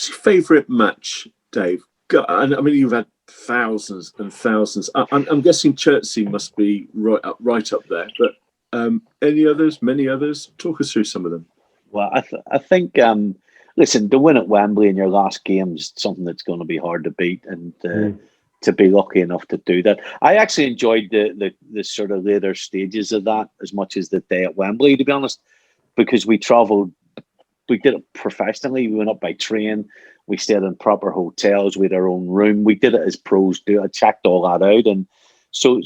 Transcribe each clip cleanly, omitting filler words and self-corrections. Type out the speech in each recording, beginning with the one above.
What's your favourite match, Dave? I mean, you've had thousands and thousands. I'm guessing Chertsey must be right up there. But any others? Many others? Talk us through some of them. Well, I think listen, to win at Wembley in your last game is something that's going to be hard to beat, and to be lucky enough to do that. I actually enjoyed the sort of later stages of that as much as the day at Wembley, to be honest, because we travelled. We did it professionally. We went up by train. We stayed in proper hotels. We had our own room. We did it as pros do. I checked all that out, and so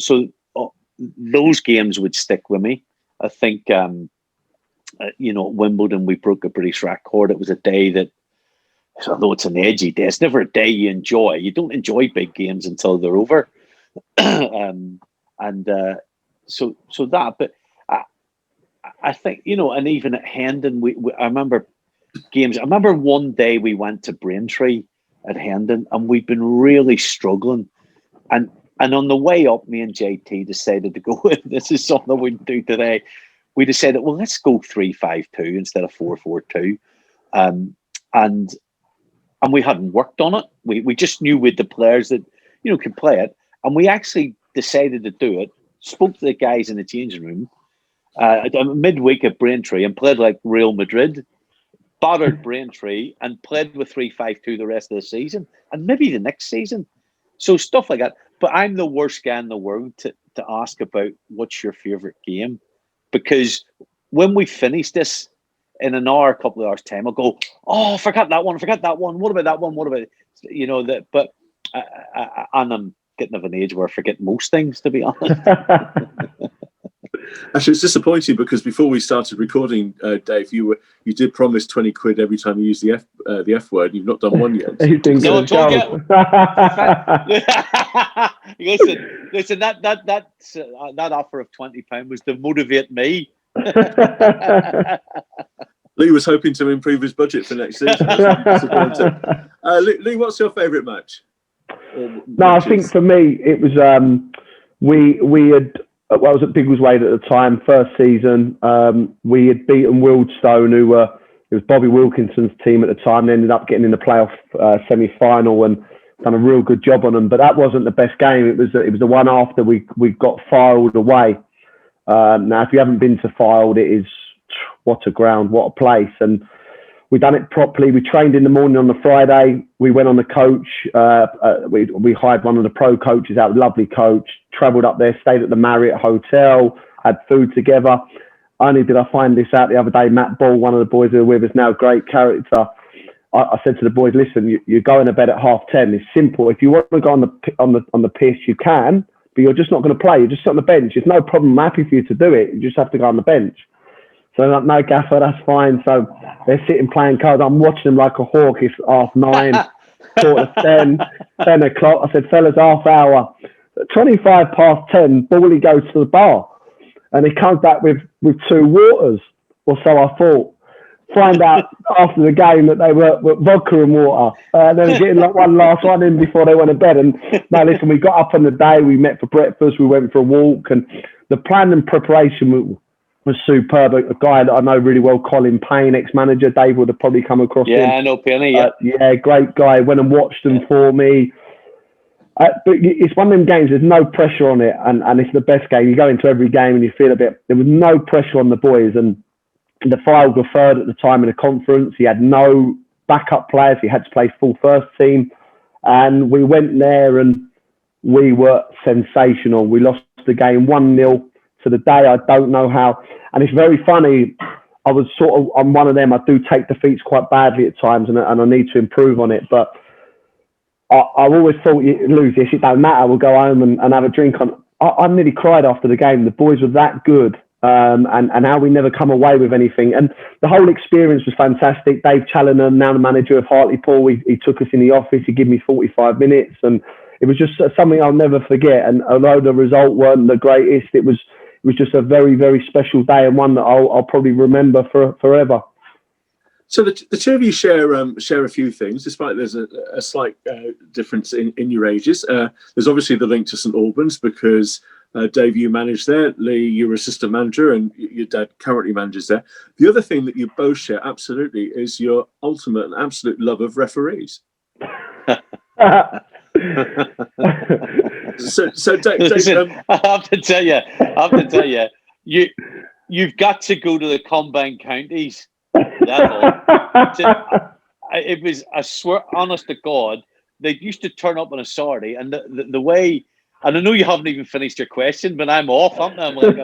those games would stick with me. I think at Wimbledon we broke a British record. It was a day that, although it's an edgy day, it's never a day you enjoy. You don't enjoy big games until they're over, so that. But I think, and even at Hendon, I remember games. I remember one day we went to Braintree at Hendon, and we'd been really struggling. And on the way up, me and JT decided to go, this is something we'd do today. We decided, well, let's go 3-5-2 instead of 4-4-2. And we hadn't worked on it. We just knew with the players that, could play it. And we actually decided to do it, spoke to the guys in the changing room, midweek at Braintree, and played like Real Madrid, battered Braintree, and played with 3-5-2 the rest of the season, and maybe the next season. So stuff like that. But I'm the worst guy in the world to ask about what's your favourite game, because when we finish this in an hour, a couple of hours time, I'll go, oh, forget that one. What about that one? What about that? But and I'm getting of an age where I forget most things, to be honest. Actually, it's disappointing because before we started recording, Dave, you did promise 20 quid every time you use the F word. You've not done one yet. No, told you. Listen. That offer of £20 was to motivate me. Lee was hoping to improve his budget for next season. Lee, what's your favourite match? No, I think for me it was we had. I was at Biggleswade at the time, first season. We had beaten Wealdstone, it was Bobby Wilkinson's team at the time. They ended up getting in the playoff semi-final and done a real good job on them. But that wasn't the best game. It was the one after we got Fylde away. Now, if you haven't been to Fylde, it is what a ground, what a place. And we done it properly. We trained in the morning on the Friday. We went on the coach. We hired one of the pro coaches out, lovely coach. Travelled up there, stayed at the Marriott Hotel, had food together. Only did I find this out the other day. Matt Ball, one of the boys who are with us now, great character. I said to the boys, listen, you're going to bed at 10:30. It's simple. If you want to go on the piss, you can, but you're just not going to play. You're just sit on the bench. It's no problem. I'm happy for you to do it. You just have to go on the bench. So I'm like, no, Gaffer, that's fine. So they're sitting playing cards. I'm watching them like a hawk. It's 9:30, 10:10, 10 o'clock. I said, fellas, half hour. 25 past 10, Bally goes to the bar. And he comes back with 2 waters, or so I thought. Find out after the game that they were vodka and water. And then getting like one last one in before they went to bed. And no, listen, we got up on the day. We met for breakfast. We went for a walk. And the plan and preparation was superb. A guy that I know really well, Colin Payne, ex-manager. Dave would have probably come across him. Yeah, I know Penny. Yeah, great guy. Went and watched them for me. But it's one of them games, there's no pressure on it, and it's the best game. You go into every game and you feel there was no pressure on the boys, and the Fylde were third at the time in the conference. He had no backup players. He had to play full first team, and we went there and we were sensational. We lost the game 1-0 to the day. I don't know how, and it's very funny. I was sort of, I'm one of them, I do take defeats quite badly at times, and I need to improve on it, but I've always thought, you lose this, it don't matter, we'll go home and have a drink. I nearly cried after the game. The boys were that good, and how we never come away with anything. And the whole experience was fantastic. Dave Challoner, now the manager of Hartlepool, he took us in the office, he gave me 45 minutes, and it was just something I'll never forget. And although the result weren't the greatest, it was just a very, very special day, and one that I'll probably remember forever. So the two of you share a few things, despite there's a slight difference in your ages. There's obviously the link to St Albans because Dave, you managed there. Lee, you're assistant manager, and your dad currently manages there. The other thing that you both share absolutely is your ultimate and absolute love of referees. So Dave, Listen, I have to tell you, you've got to go to the combined counties level. It was, I swear, honest to God, they used to turn up on a Saturday, and the way, and I know you haven't even finished your question, but I'm off, aren't I? I'm like,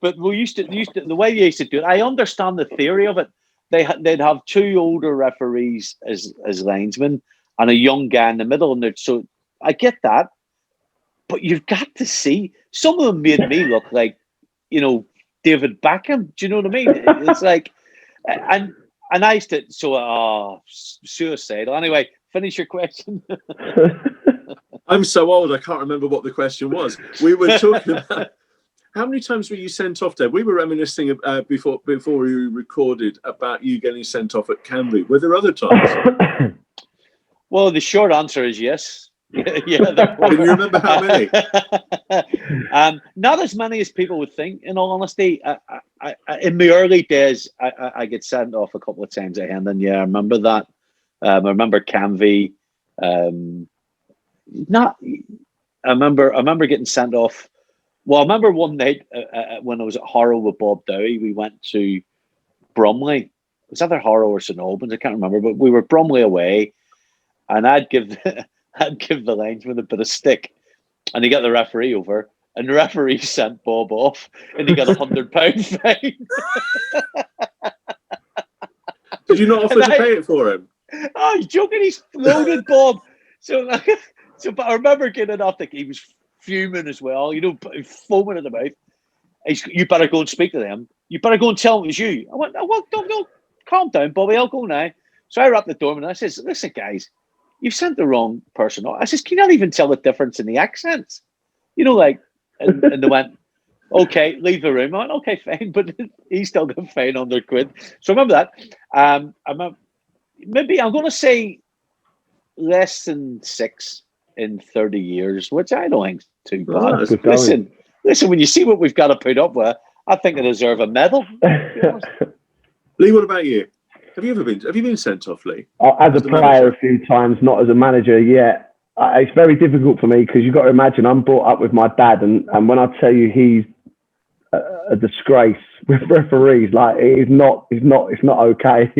but we used to the way they used to do it. I understand the theory of it. They'd have two older referees as linesmen and a young guy in the middle, and so I get that. But you've got to see, some of them made me look like, David Beckham. Do you know what I mean? It's like, and I used to, suicidal. Anyway, finish your question. I'm so old, I can't remember what the question was. We were talking about how many times were you sent off, Dave? We were reminiscing before we recorded about you getting sent off at Canby. Were there other times? Well, the short answer is yes. Yeah. Can you remember how many? Not as many as people would think. In all honesty, I in the early days, I get sent off a couple of times at Hendon. Yeah, I remember that. I remember Canvey. I remember getting sent off. Well, I remember one night when I was at Harrow with Bob Dowie, we went to Bromley. It was either Harrow or St Albans, I can't remember, but we were Bromley away, and I'd give the linesman a bit of stick, and he got the referee over, and the referee sent Bob off, and he got £100 fine. Did you not offer to pay it for him? Oh, he's joking. He's loaded, Bob. So, but I remember getting off. He was fuming as well. Foaming at the mouth. You better go and speak to them. You better go and tell them it was you. I went, well, don't calm down, Bobby. I'll go now. So I rapped the door and I says, listen, guys, you've sent the wrong person off. I says, can you not even tell the difference in the accents? And they went, okay, leave the room. I went, okay, fine, but he still got fined £100. So remember that. Maybe I'm going to say less than 6 in 30 years, which I don't think is too bad. Listen, when you see what we've got to put up with, I think I deserve a medal. Lee, what about you? Have you been sent off, Lee? As a player a few times, not as a manager yet. It's very difficult for me because you've got to imagine I'm brought up with my dad, and when I tell you he's a disgrace with referees, like it's not okay.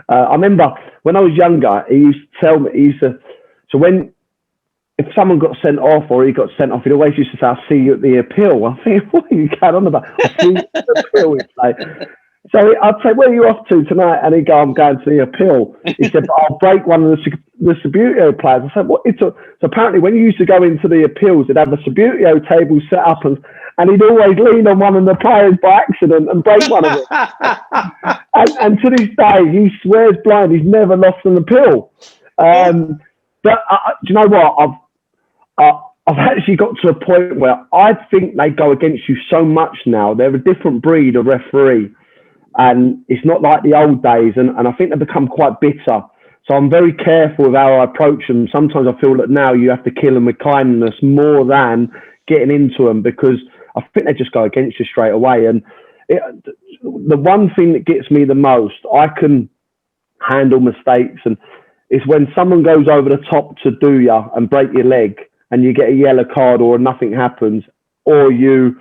I remember when I was younger, he used to tell me, if someone got sent off or he got sent off, he'd always used to say, I'll see you at the appeal. I think, what are you going on about? I'll see you at the appeal. So I'd say, where are you off to tonight? And he'd go, I'm going to the appeal. He said, but I'll break one of the Subbuteo players. I said, what? So apparently when you used to go into the appeals, they'd have a Subbuteo table set up and he'd always lean on one of the players by accident and break one of them. and to this day, he swears blind he's never lost an appeal. But do you know what? I've actually got to a point where I think they go against you so much now. They're a different breed of referee. And it's not like the old days. And I think they've become quite bitter. So I'm very careful with how I approach them. Sometimes I feel that now you have to kill them with kindness more than getting into them, because I think they just go against you straight away. And the one thing that gets me the most, I can handle mistakes, and it's when someone goes over the top to do you and break your leg and you get a yellow card or nothing happens, or you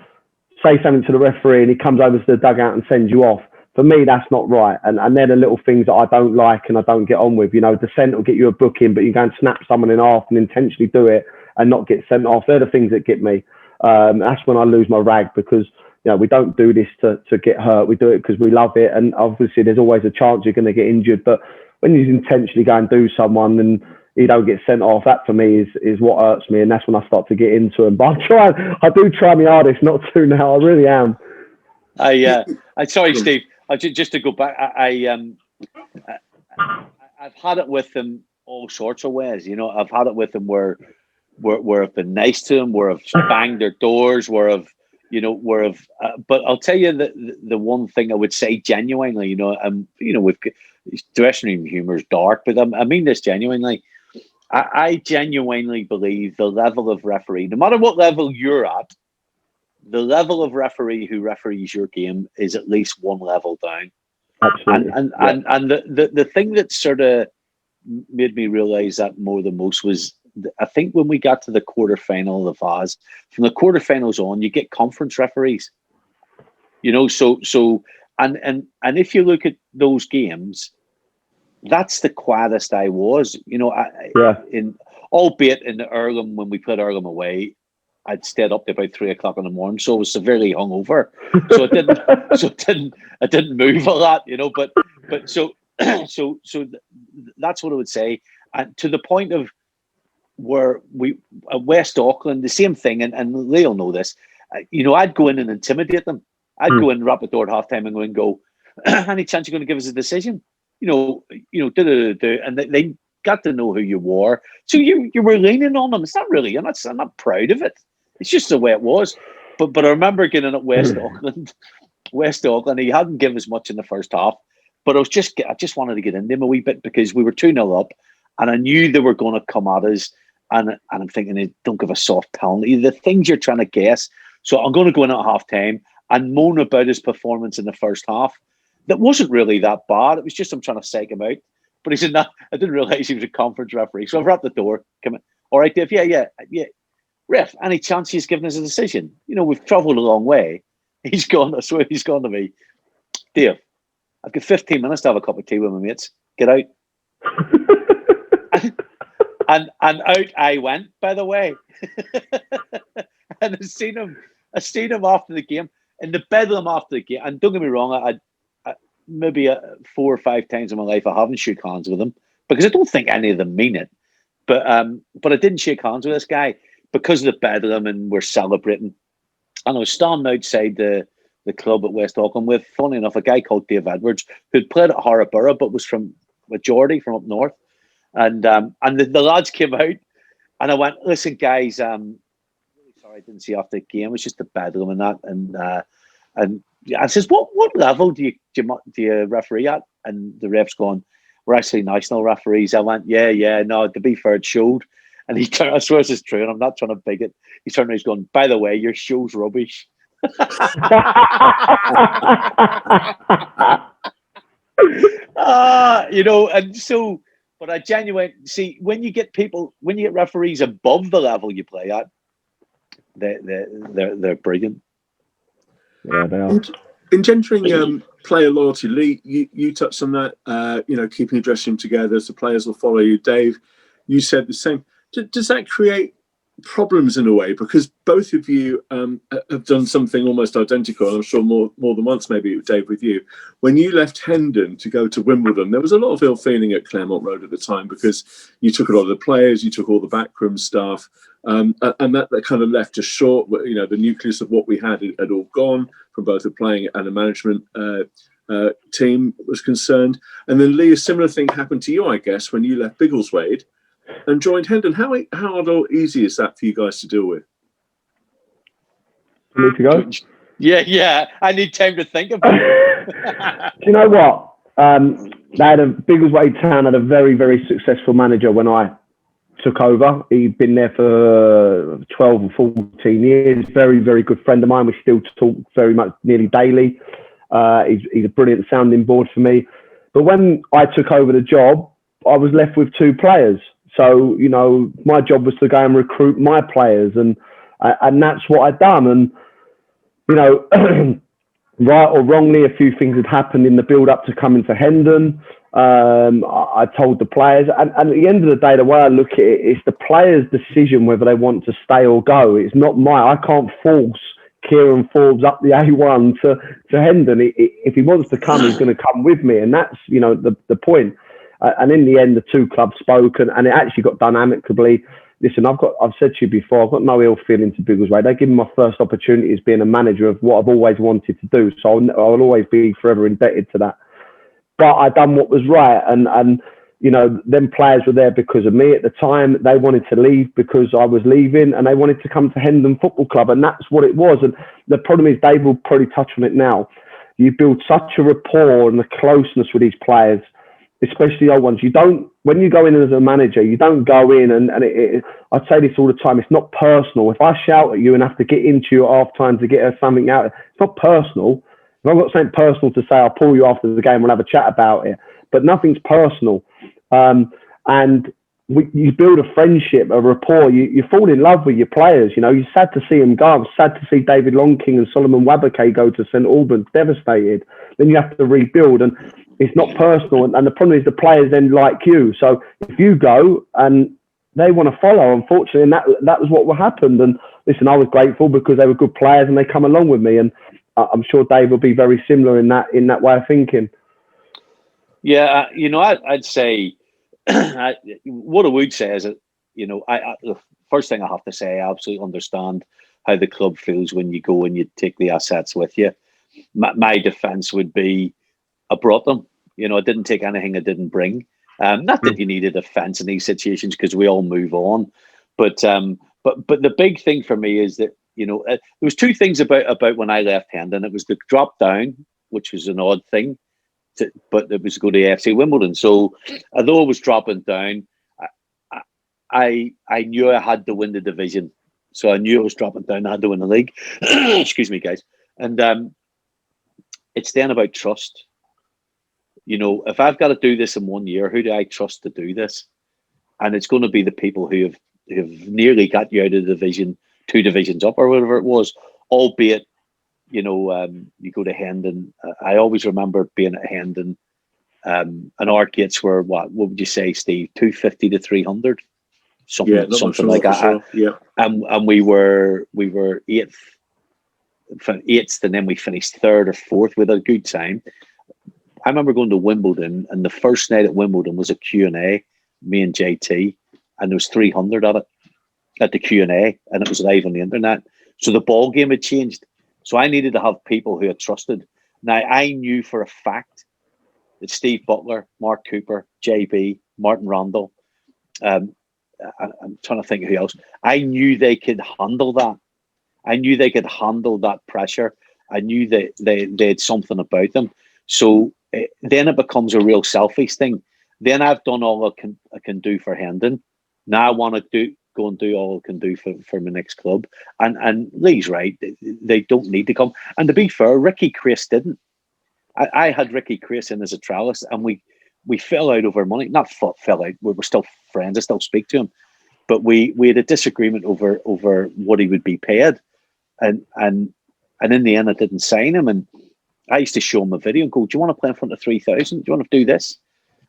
say something to the referee and he comes over to the dugout and sends you off. For me, that's not right. And they're the little things that I don't like and I don't get on with. Dissent will get you a booking, but you go and snap someone in half and intentionally do it and not get sent off. They're the things that get me. That's when I lose my rag, because we don't do this to get hurt. We do it because we love it. And obviously there's always a chance you're going to get injured. But when you intentionally go and do someone and you don't get sent off, that for me is what hurts me. And that's when I start to get into them. But I do try my hardest not to now. I really am. Sorry, Steve. Just to go back, I've had it with them all sorts of ways. I've had it with them where I've been nice to them, where I've banged their doors, but I'll tell you the one thing I would say genuinely, with dressing room humor is dark, but I mean this genuinely. I genuinely believe the level of referee, no matter what level you're at, the level of referee who referees your game is at least one level down. Absolutely. And the thing that sort of made me realize that more than most was, I think when we got to the quarterfinal of the Vaz, from the quarterfinals on, you get conference referees. You know, so and if you look at those games, that's the quietest I was. You know, albeit in the Earlham, when we played Earlham away, I'd stayed up to about 3 o'clock in the morning, so I was severely hungover. So I didn't move a lot, you know. But so that's what I would say. And to the point of where we West Auckland, the same thing, and Leo know this. You know, I'd go in and intimidate them. I'd go in, rap at the door at halftime, and go and go, any chance you're going to give us a decision? You know, and they got to know who you were. So you were leaning on them. It's not really, I'm not proud of it. It's just the way it was. But I remember getting at West Auckland, he hadn't given us much in the first half, but I just wanted to get in them a wee bit because we were 2-0 up, and I knew they were going to come at us, and I'm thinking, don't give a soft penalty. The things you're trying to guess. So I'm going to go in at half time and moan about his performance in the first half. That wasn't really that bad. It was just I'm trying to psych him out. But he said, no, I didn't realise he was a conference referee. So I've wrapped the door. Come in. All right, Dave. Yeah. Ref, any chance he's given us a decision? You know, we've travelled a long way. He's gone. I swear he's gone to me. Dave, I've got 15 minutes to have a cup of tea with my mates. Get out. and out I went, by the way. And I seen him after the game. In the bedroom after the game. And don't get me wrong, I maybe 4 or 5 times in my life I haven't shook hands with him because I don't think any of them mean it. But I didn't shake hands with this guy because of the bedlam, and we're celebrating. And I was standing outside the club at West Auckland with, funny enough, a guy called Dave Edwards who'd played at Haraborough but was from Geordie, from up north. And the lads came out, and I went, listen, guys, really sorry I didn't see you after the game. It was just the bedlam and that. And I says, what level do you referee at? And the ref's gone, we're actually national referees. I went, yeah, no, to be fair, it showed. And he turned, I swear this is true, and I'm not trying to big it. He turned around, he's going, by the way, your show's rubbish. You know, and so, but I genuinely see when you get referees above the level you play at, they're brilliant. Yeah, they are. Engendering player loyalty, Lee, you touched on that. You know, keeping the dressing room together, so players will follow you. Dave, you said the same. Does that create problems in a way? Because both of you have done something almost identical. I'm sure more than once, maybe Dave with you. When you left Hendon to go to Wimbledon, there was a lot of ill feeling at Claremont Road at the time because you took a lot of the players, you took all the backroom staff, and that kind of left us short. You know, the nucleus of what we had all gone from both the playing and the management team was concerned. And then Lee, a similar thing happened to you, I guess, when you left Biggleswade and joined Hendon. How hard or easy is that for you guys to deal with? You need to go? Yeah. I need time to think about it. Do you know what? They had Biggleswade Town had a very, very successful manager when I took over. He'd been there for 12 or 14 years. Very, very good friend of mine. We still talk very much, nearly daily. He's a brilliant sounding board for me. But when I took over the job, I was left with 2 players. So, you know, my job was to go and recruit my players, and that's what I'd done. And, you know, right or wrongly, a few things had happened in the build-up to coming to Hendon. I told the players, and at the end of the day, the way I look at it, it's the players' decision whether they want to stay or go. It's not I can't force Kieran Forbes up the A1 to Hendon. If he wants to come, he's going to come with me, and that's, you know, the point. And in the end, the 2 clubs spoke, and it actually got done amicably. Listen, I've said to you before, I've got no ill feeling to Biggleswade. They gave me my first opportunity as being a manager of what I've always wanted to do. So I'll always be forever indebted to that. But I done what was right, and you know, them players were there because of me at the time. They wanted to leave because I was leaving, and they wanted to come to Hendon Football Club, and that's what it was. And the problem is, Dave will probably touch on it now. You build such a rapport and a closeness with these players. especially old ones. You don't, when you go in as a manager, you don't go in and I'd say this all the time, it's not personal. If I shout at you and have to get into you at half time to get something out, it's not personal. If I've got something personal to say, I'll pull you after the game, we'll have a chat about it. But nothing's personal. And you build a friendship, a rapport. You fall in love with your players. You know, you're sad to see them go. I was sad to see David Longking and Solomon Wabake go to St Albans, devastated. Then you have to rebuild, and it's not personal. And the problem is the players then like you. So if you go and they want to follow, unfortunately, and that was what happened. And listen, I was grateful because they were good players and they come along with me. And I'm sure Dave will be very similar in that way of thinking. Yeah, you know, I'd say what I would say is that, you know, the first thing I have to say, I absolutely understand how the club feels when you go and you take the assets with you. My defence would be, I brought them. You know, I didn't take anything I didn't bring. Not that you need a defence in these situations because we all move on, but the big thing for me is that, you know, there was two things about when I left Hendon. It was the drop down, which was an odd thing, but it was to go to FC Wimbledon. So although I was dropping down, I knew I had to win the division. So I knew I was dropping down. I had to win the league. Excuse me, guys. And it's then about trust. You know, if I've got to do this in 1 year, who do I trust to do this? And it's going to be the people who have nearly got you out of the division, 2 divisions up or whatever it was, albeit, you know, you go to Hendon. I always remember being at Hendon, and our gates were, what would you say, Steve, 250 to 300? Something like that. Sure. Yeah. And we were 8th, and then we finished 3rd or 4th with a good time. I remember going to Wimbledon, and the first night at Wimbledon was a Q&A, me and JT, and there was 300 at it, at the Q&A, and it was live on the internet. So the ball game had changed. So I needed to have people who I trusted. Now, I knew for a fact that Steve Butler, Mark Cooper, JB, Martin Randall, I'm trying to think of who else. I knew they could handle that. I knew they could handle that pressure. I knew that they had something about them. So then it becomes a real selfish thing. Then I've done all I can do for Hendon. Now I want to go and do all I can do for my next club. And Lee's right. They don't need to come. And to be fair, Ricky Chris didn't. I had Ricky Chris in as a trialist, and we fell out over money. Not fell out. We were still friends. I still speak to him. But we had a disagreement over what he would be paid. And in the end, I didn't sign him. And I used to show him a video and go, do you want to play in front of 3,000? Do you want to do this?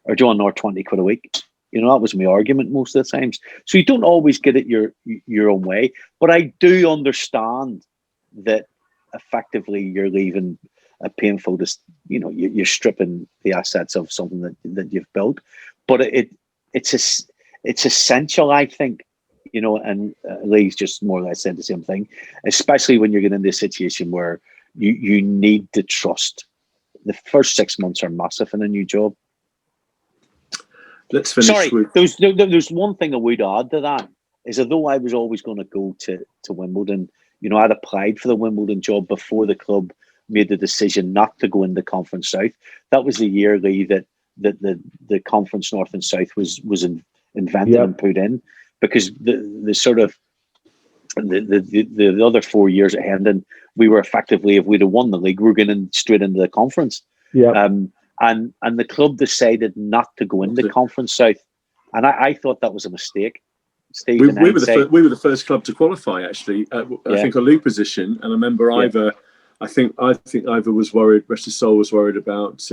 Or do you want to 20 quid a week? You know, that was my argument most of the times. So you don't always get it your own way. But I do understand that effectively you're leaving a painful, you know, you're stripping the assets of something that you've built. But it's essential, I think, you know, and Lee's just more or less said the same thing, especially when you're getting into a situation where you need to trust. The first 6 months are massive in a new job. Let's finish. Sorry, there's one thing I would add to that, is although I was always going to go to Wimbledon, you know, I'd applied for the Wimbledon job before the club made the decision not to go into Conference South. That was the year, Lee, that the Conference North and South was invented and put in, because the sort of the other 4 years at Hendon, we were effectively, if we'd have won the league, we were going straight into the conference. Yeah. And the club decided not to go into Conference South, and I thought that was a mistake. Steve, we were the first club to qualify, actually. I think a league position, and I remember Ivor. I think Ivor was worried. Rest his soul was worried about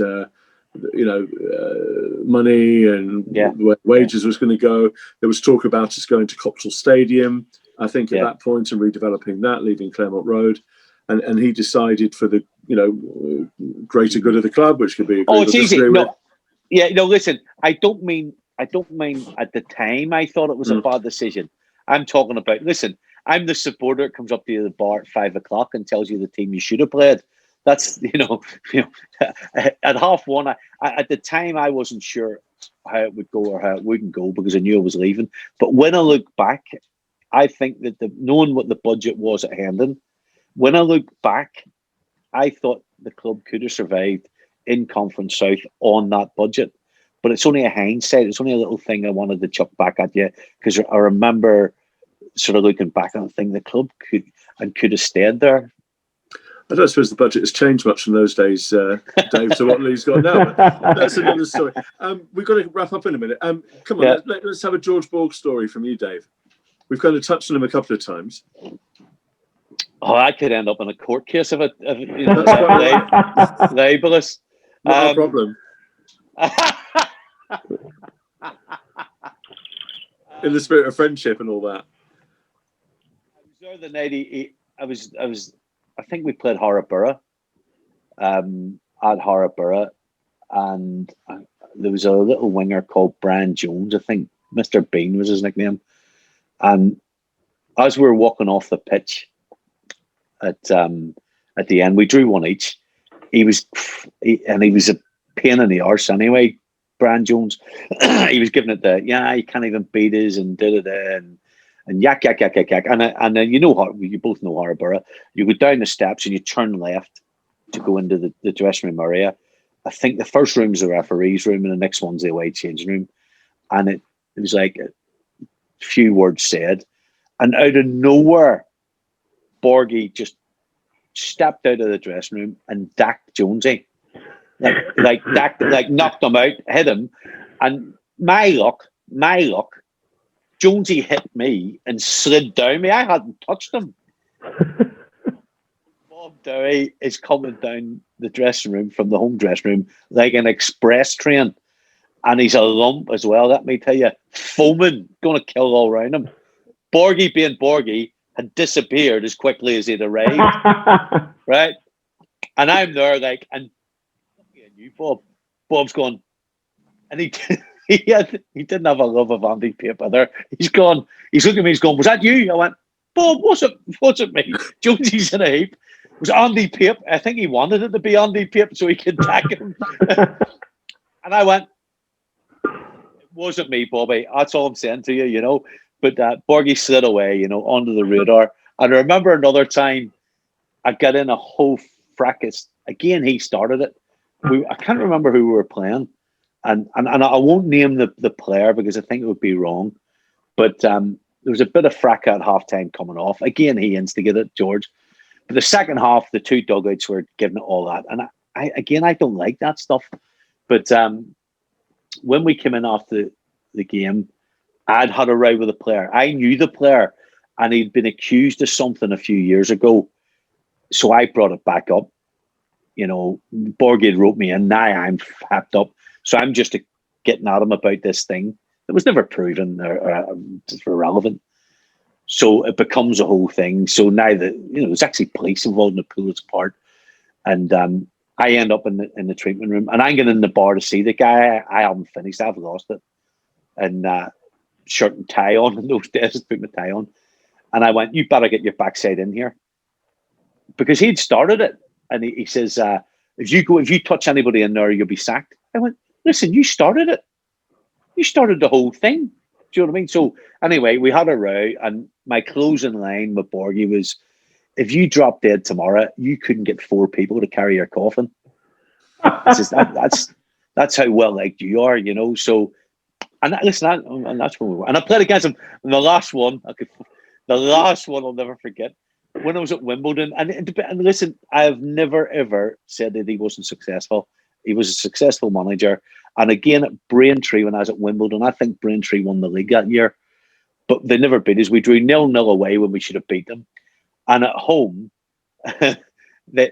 money and where wages was going to go. There was talk about us going to Copsall Stadium, I think, at that point, and redeveloping that, leaving Claremont Road. And he decided for the greater good of the club, which could be it's easy. Listen, I don't mean at the time I thought it was a bad decision. I'm talking about, listen, I'm the supporter that comes up to you at the bar at 5 o'clock and tells you the team you should have played. That's at 1:30. At the time I wasn't sure how it would go or how it wouldn't go, because I knew I was leaving. But when I look back, I think that knowing what the budget was at Hendon, when I look back, I thought the club could have survived in Conference South on that budget. but it's only a hindsight. It's only a little thing I wanted to chuck back at you, because I remember sort of looking back and thinking the club could have stayed there. I don't suppose the budget has changed much from those days, Dave, to what Lee's got now. But that's another story. We've got to wrap up in a minute. Come on, let's have a George Borg story from you, Dave. We've kind of touched on him a couple of times. Oh, I could end up in a court case of it. Libelous. Not a problem. In the spirit of friendship and all that. I was there the night I think we played Harrogate at Harrogate, and there was a little winger called Brian Jones. I think Mr. Bean was his nickname. And as we were walking off the pitch at the end, we drew one each. He was a pain in the arse anyway, Brian Jones. He was giving it you can't even beat us and and yak. And then you both know Harrogate. You go down the steps and you turn left to go into the dressing room area. I think the first room's the referee's room and the next one's the away changing room. And it was like a few words said. And out of nowhere, Borgie just stepped out of the dressing room and dacked Jonesy. Like knocked him out, hit him. And my luck, Jonesy hit me and slid down me. I hadn't touched him. Bob Dowie is coming down the dressing room from the home dressing room like an express train. And he's a lump as well, let me tell you. Foaming, going to kill all around him. Borgie, being Borgie, had disappeared as quickly as he'd arrived. Right? And I'm there and you, Bob. Bob's going, and he didn't have a love of Andy Pape either. He's looking at me, he's going, was that you? I went, Bob, what's it me? Jonesy's in a heap. It was Andy Pape. I think he wanted it to be Andy Pape so he could tag him. And I went, it wasn't me, Bobby. That's all I'm saying to you, But Borgie slid away, onto the radar. And I remember another time I got in a whole fracas. Again, he started it. I can't remember who we were playing. And I won't name the player because I think it would be wrong. But there was a bit of fracas at halftime coming off. Again, he instigated George. But the second half, the two dugouts were giving it all that. And I don't like that stuff. But when we came in after the game, I'd had a row with the player. I knew the player, and he'd been accused of something a few years ago. So I brought it back up. Borgie wrote me in. Now I'm happed up. So I'm just getting at him about this thing that was never proven or irrelevant. So it becomes a whole thing. So now there's actually police involved in the pull us apart. And I end up in the treatment room, and I'm getting in the bar to see the guy. I haven't finished. I've lost it. And shirt and tie on in those days. Put my tie on. And I went, you better get your backside in here. Because he'd started it. And he says, if you touch anybody in there, you'll be sacked. I went, listen, you started it. You started the whole thing. Do you know what I mean? So anyway, we had a row, and my closing line with Borgie was, if you drop dead tomorrow, you couldn't get 4 people to carry your coffin. Says, that's how well liked you are, So, and that's when we were. And I played against him. And the last one I'll never forget. When I was at Wimbledon, and listen, I've never ever said that he wasn't successful. He was a successful manager. And again, at Braintree, when I was at Wimbledon, I think Braintree won the league that year, but they never beat us. We drew 0-0 away when we should have beat them. And at home, they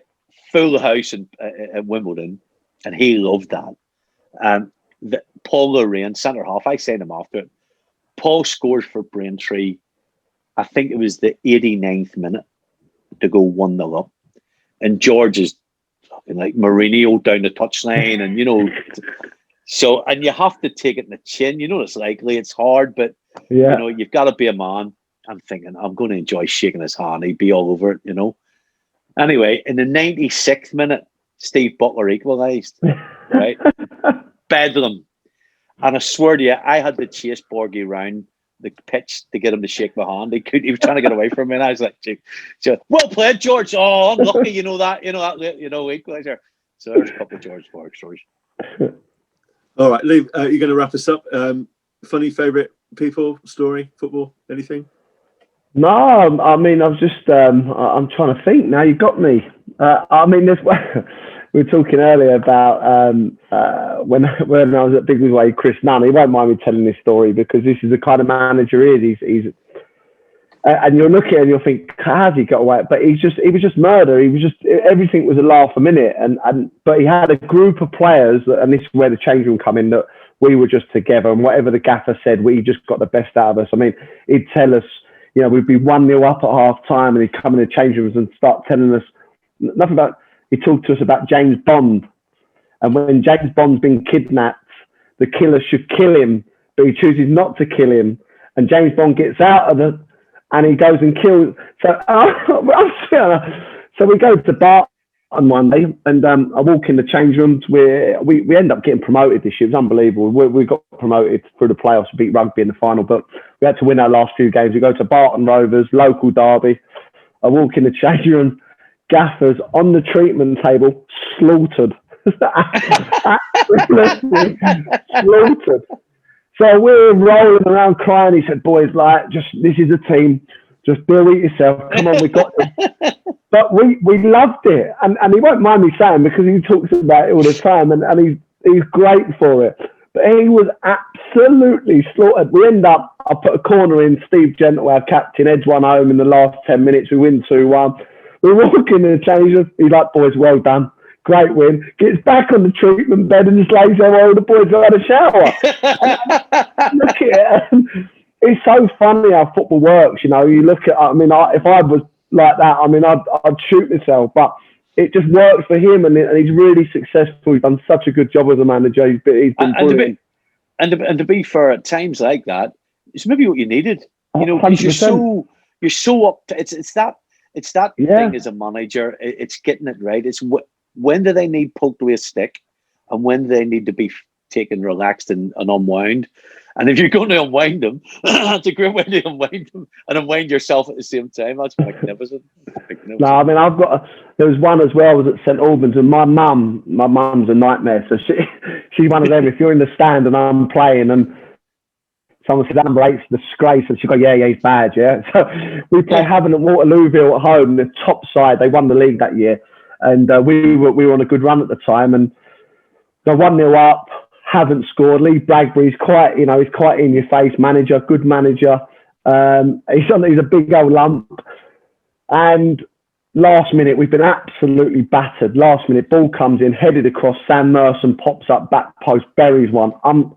full house at Wimbledon, and he loved that. Paul Lorraine, centre half, I signed him after it. Paul scores for Braintree. I think it was the 89th minute to go 1-0 up. And George is fucking like Mourinho down the touchline, and so, and you have to take it in the chin. It's likely, it's hard, but you've got to be a man. I'm thinking, I'm going to enjoy shaking his hand. He'd be all over it, Anyway, in the 96th minute, Steve Butler equalised, right? Bedlam. And I swear to you, I had to chase Borgie round the pitch to get him to shake my hand. He was trying to get away from me, and I was like, well played, George. Oh, unlucky, equaliser. So there's a couple of George Borg stories. All right, Lee, you're going to wrap us up. Funny favourite people, story, football, anything? No, I mean, I was just, I'm trying to think now. You got me. I mean, we were talking earlier about when I was at Biggleswade, Chris Nunn. He won't mind me telling this story because this is the kind of manager he is. He's and you'll look at it and you'll think, how's he got away? But he was just murder. He was just, everything was a laugh a minute. But he had a group of players, and this is where the change room come in, that we were just together, and whatever the gaffer said, we just got the best out of us. I mean, he'd tell us, you know, we'd be 1-0 up at half time, and he'd come in the change rooms and start telling us nothing about. He talked to us about James Bond, and when James Bond's been kidnapped, the killer should kill him, but he chooses not to kill him, and James Bond gets out of the, and he goes and kills. So, so we go to Barton one day, and I walk in the change rooms. We end up getting promoted this year. It was unbelievable. We got promoted through the playoffs, beat Rugby in the final, but we had to win our last few games. We go to Barton Rovers, local derby. I walk in the change room, gaffers on the treatment table, slaughtered. Absolutely slaughtered. So we're rolling around crying. He said, boys, this is a team. Just deal with yourself. Come on, we got this. But we loved it. And he won't mind me saying, because he talks about it all the time, and he's great for it. But he was absolutely slaughtered. We end up, I put a corner in, Steve Gentle, our captain, heads one home in the last 10 minutes. We win 2-1. We walk in the change room. He's like, boys, well done. Great win. Gets back on the treatment bed and just lays there while the boys have had a shower. Look at it. It's so funny how football works. You know, you look at, I mean, if I was like that, I mean, I'd shoot myself. But it just works for him, and he's really successful. He's done such a good job as a manager. He's been brilliant. And to be fair, at times like that, it's maybe what you needed. You know, because you're so up to, it's that thing as a manager. It's getting it right. It's when do they need poked with a stick, and when do they need to be taken relaxed and unwound. And if you're going to unwind them, that's a great way to unwind them and unwind yourself at the same time. That's magnificent. No, I mean, there was one as well. I was at St Albans, and my mum's a nightmare. So she's one of them. If you're in the stand and I'm playing, and someone said, number 8's a disgrace, and she go, yeah, he's bad, yeah. So we play Havant at Waterlooville at home, the top side. They won the league that year, and we were on a good run at the time, and they're 1-0 up. Haven't scored. Lee Bradbury's quite, he's quite in your face manager, good manager. He's a big old lump. And last minute, we've been absolutely battered. Last minute, ball comes in, headed across. Sam Merson pops up, back post, buries one. I'm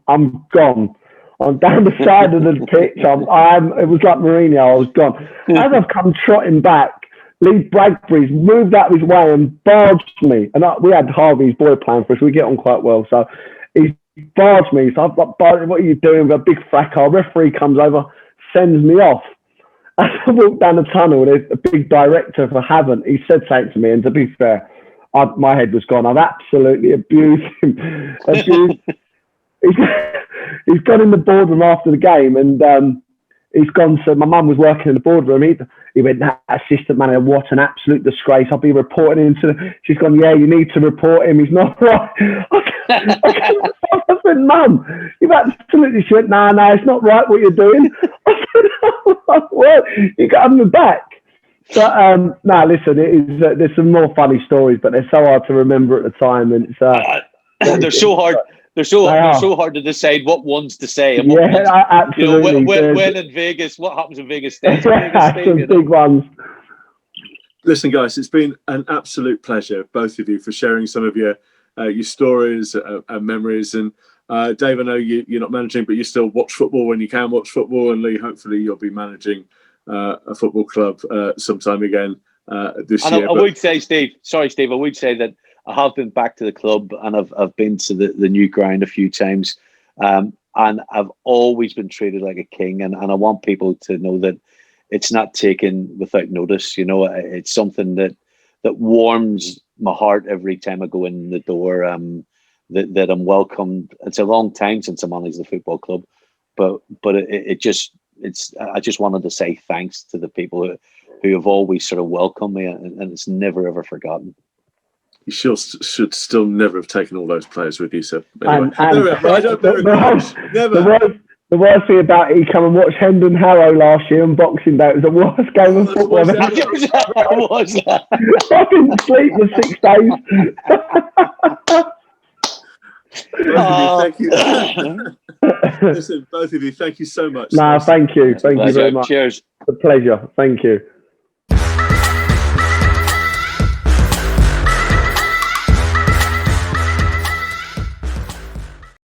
gone. I'm down the side of the pitch. It was like Mourinho. I was gone. As I've come trotting back, Lee Bradbury's moved out of his way and barged me. And we had Harvey's boy playing for us. We get on quite well. So he's barged me. So I'm like, what are you doing? With a big fracas. Referee comes over, sends me off. As I walk down the tunnel, there's a big director for Havant. He said something to me, and to be fair, my head was gone. I've absolutely abused him. He's gone in the boardroom after the game, and he's gone. So my mum was working in the boardroom. He went, that assistant manager, what an absolute disgrace. I'll be reporting him to. She's gone, yeah, you need to report him. He's not right. I said, Mum, you've absolutely. She went, no, it's not right what you're doing. I said, well, you got him back. But listen, there's some more funny stories, but they're so hard to remember at the time, and they're so hard. They're so hard to decide what ones to say. And absolutely. When in Vegas, what happens in Vegas stays. Some big ones. Listen, guys, it's been an absolute pleasure, both of you, for sharing some of your stories and memories. And Dave, I know you're not managing, but you still watch football when you can watch football. And Lee, hopefully you'll be managing a football club sometime again this year. I would say, Steve, I would say that I have been back to the club, and I've been to the new ground a few times, and I've always been treated like a king. And I want people to know that it's not taken without notice. It's something that warms my heart every time I go in the door. That I'm welcomed. It's a long time since I managed the football club, but I just wanted to say thanks to the people who have always sort of welcomed me, and it's never ever forgotten. You should still never have taken all those players with you. So anyway, And I don't the worst thing about it, he come and watch Hendon Harrow last year on Boxing Day. It was the worst game of football I've ever seen. I didn't sleep for 6 days. Thank you. Listen, both of you, thank you so much. No, thank you. Thank you very much. Cheers. It's a pleasure. Thank you.